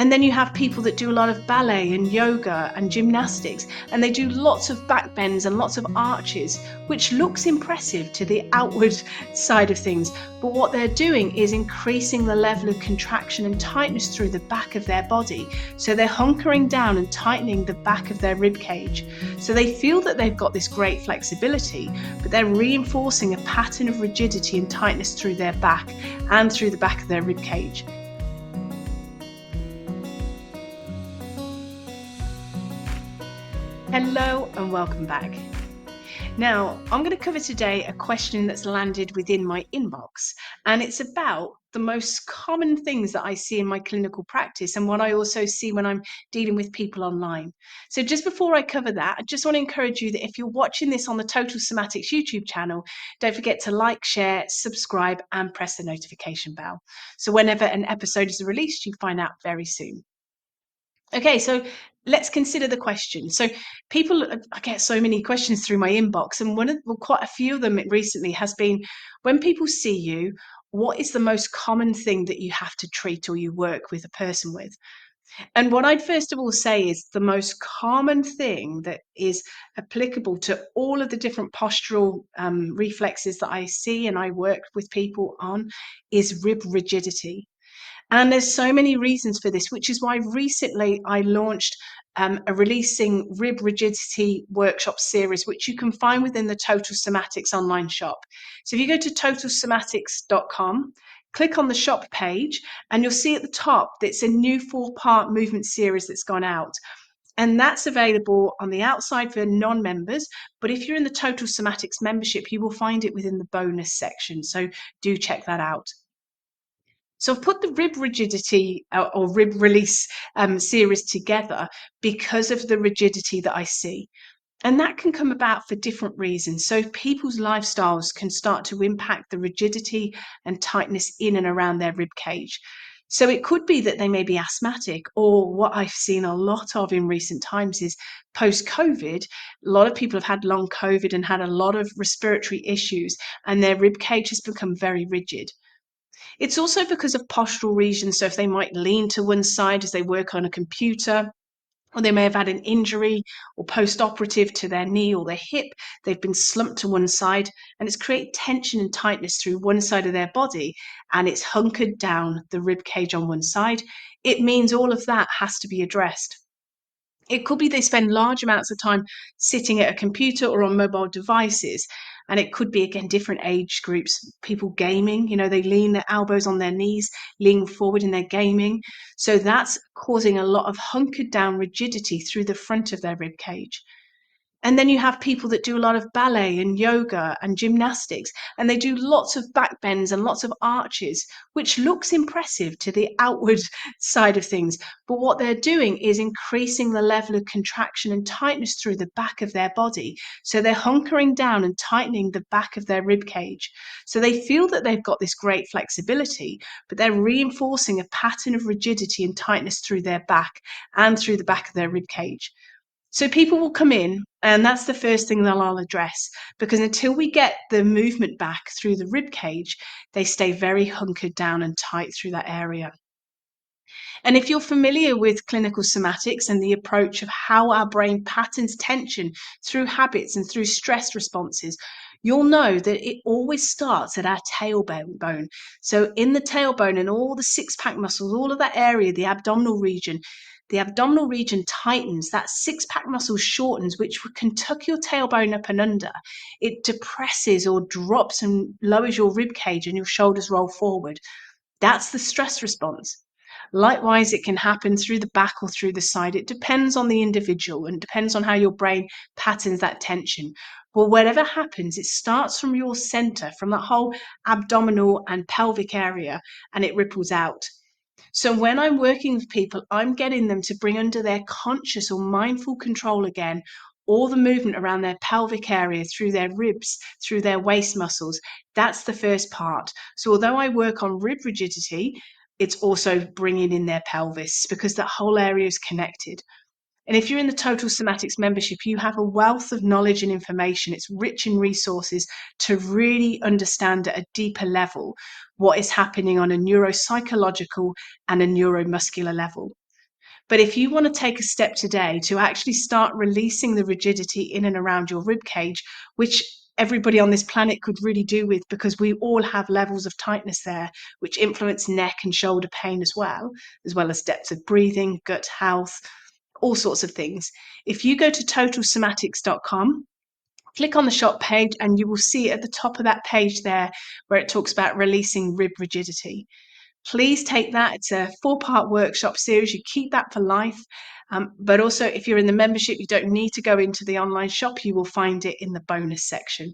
And then you have people that do a lot of ballet and yoga and gymnastics, and they do lots of back bends and lots of arches, which looks impressive to the outward side of things. But what they're doing is increasing the level of contraction and tightness through the back of their body. So they're hunkering down and tightening the back of their rib cage. So they feel that they've got this great flexibility, but they're reinforcing a pattern of rigidity and tightness through their back and through the back of their rib cage. Hello and welcome back. Now, I'm going to cover today a question that's landed within my inbox, and it's about the most common things that I see in my clinical practice and what I also see when I'm dealing with people online. So just before I cover that, I just want to encourage you that if you're watching this on the Total Somatics YouTube channel, don't forget to like, share, subscribe, and press the notification bell. So whenever an episode is released, you find out very soon. Okay, so let's consider the question. So I get so many questions through my inbox, and quite a few of them recently has been, when people see you, what is the most common thing that you have to treat or you work with a person with? And what I'd first of all say is the most common thing that is applicable to all of the different postural reflexes that I see and I work with people on is rib rigidity. And there's so many reasons for this, which is why recently I launched a releasing rib rigidity workshop series, which you can find within the Total Somatics online shop. So if you go to totalsomatics.com, click on the shop page, and you'll see at the top it's a new 4-part movement series that's gone out. And that's available on the outside for non-members. But if you're in the Total Somatics membership, you will find it within the bonus section. So do check that out. So I've put the rib rigidity or rib release series together because of the rigidity that I see. And that can come about for different reasons. So people's lifestyles can start to impact the rigidity and tightness in and around their rib cage. So it could be that they may be asthmatic, or what I've seen a lot of in recent times is post-COVID, a lot of people have had long COVID and had a lot of respiratory issues, and their rib cage has become very rigid. It's also because of postural regions. So if they might lean to one side as they work on a computer, or they may have had an injury or post-operative to their knee or their hip, they've been slumped to one side, and it's created tension and tightness through one side of their body, and it's hunkered down the rib cage on one side. It means all of that has to be addressed. It could be they spend large amounts of time sitting at a computer or on mobile devices. And it could be, again, different age groups, people gaming, they lean their elbows on their knees, lean forward in their gaming. So that's causing a lot of hunkered down rigidity through the front of their rib cage. And then you have people that do a lot of ballet and yoga and gymnastics, and they do lots of back bends and lots of arches, which looks impressive to the outward side of things. But what they're doing is increasing the level of contraction and tightness through the back of their body. So they're hunkering down and tightening the back of their rib cage. So they feel that they've got this great flexibility, but they're reinforcing a pattern of rigidity and tightness through their back and through the back of their rib cage. So people will come in, and that's the first thing that I'll address, because until we get the movement back through the rib cage, they stay very hunkered down and tight through that area. And if you're familiar with clinical somatics and the approach of how our brain patterns tension through habits and through stress responses, you'll know that it always starts at our tailbone. So in the tailbone and all the six-pack muscles, all of that area, the abdominal region tightens, that six-pack muscle shortens, which can tuck your tailbone up and under. It depresses or drops and lowers your rib cage and your shoulders roll forward. That's the stress response. Likewise, it can happen through the back or through the side. It depends on the individual and depends on how your brain patterns that tension. Well, whatever happens, it starts from your center, from that whole abdominal and pelvic area, and it ripples out. So when I'm working with people, I'm getting them to bring under their conscious or mindful control again all the movement around their pelvic area, through their ribs, through their waist muscles. That's the first part. So although I work on rib rigidity, it's also bringing in their pelvis, because that whole area is connected. And if you're in the Total Somatics membership, you have a wealth of knowledge and information. It's rich in resources to really understand at a deeper level what is happening on a neuropsychological and a neuromuscular level. But if you want to take a step today to actually start releasing the rigidity in and around your rib cage, which everybody on this planet could really do with, because we all have levels of tightness there, which influence neck and shoulder pain as well as depth of breathing, gut health, all sorts of things. If you go to totalsomatics.com, click on the shop page, and you will see at the top of that page there where it talks about releasing rib rigidity. Please take that. It's a 4-part workshop series. You keep that for life. But also, if you're in the membership, you don't need to go into the online shop. You will find it in the bonus section.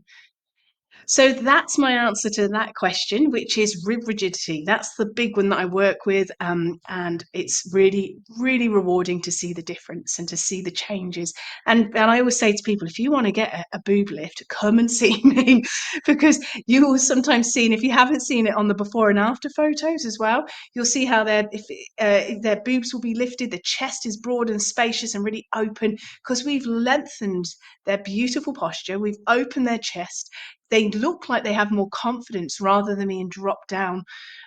So that's my answer to that question, which is rib rigidity. That's the big one that I work with. And it's really, really rewarding to see the difference and to see the changes. And I always say to people, if you want to get a boob lift, come and see me, because you will sometimes see, and if you haven't seen it on the before and after photos as well, you'll see how their boobs will be lifted. The chest is broad and spacious and really open, because we've lengthened their beautiful posture. We've opened their chest. They look like they have more confidence rather than being dropped down.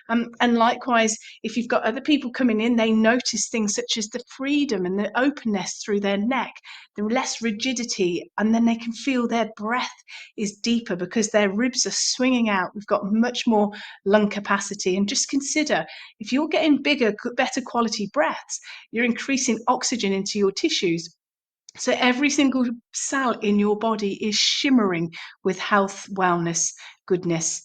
And likewise, if you've got other people coming in, they notice things such as the freedom and the openness through their neck, the less rigidity, and then they can feel their breath is deeper because their ribs are swinging out. We've got much more lung capacity. And just consider, if you're getting bigger, better quality breaths, you're increasing oxygen into your tissues. So every single cell in your body is shimmering with health, wellness, goodness,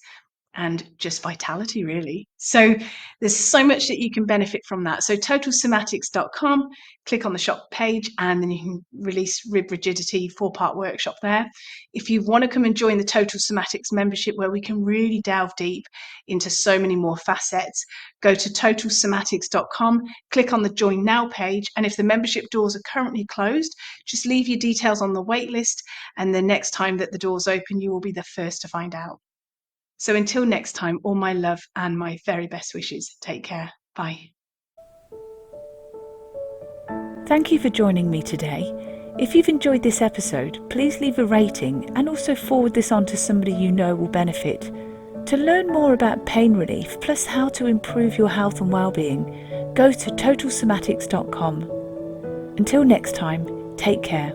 and just vitality, really. So there's so much that you can benefit from that. So totalsomatics.com, click on the shop page, and then you can release rib rigidity 4-part workshop there. If you want to come and join the Total Somatics membership, where we can really delve deep into so many more facets, go to totalsomatics.com, click on the join now page. And if the membership doors are currently closed, just leave your details on the wait list, and the next time that the doors open, you will be the first to find out. So until next time, all my love and my very best wishes. Take care. Bye. Thank you for joining me today. If you've enjoyed this episode, please leave a rating and also forward this on to somebody you know will benefit. To learn more about pain relief, plus how to improve your health and well-being, go to totalsomatics.com. Until next time, take care.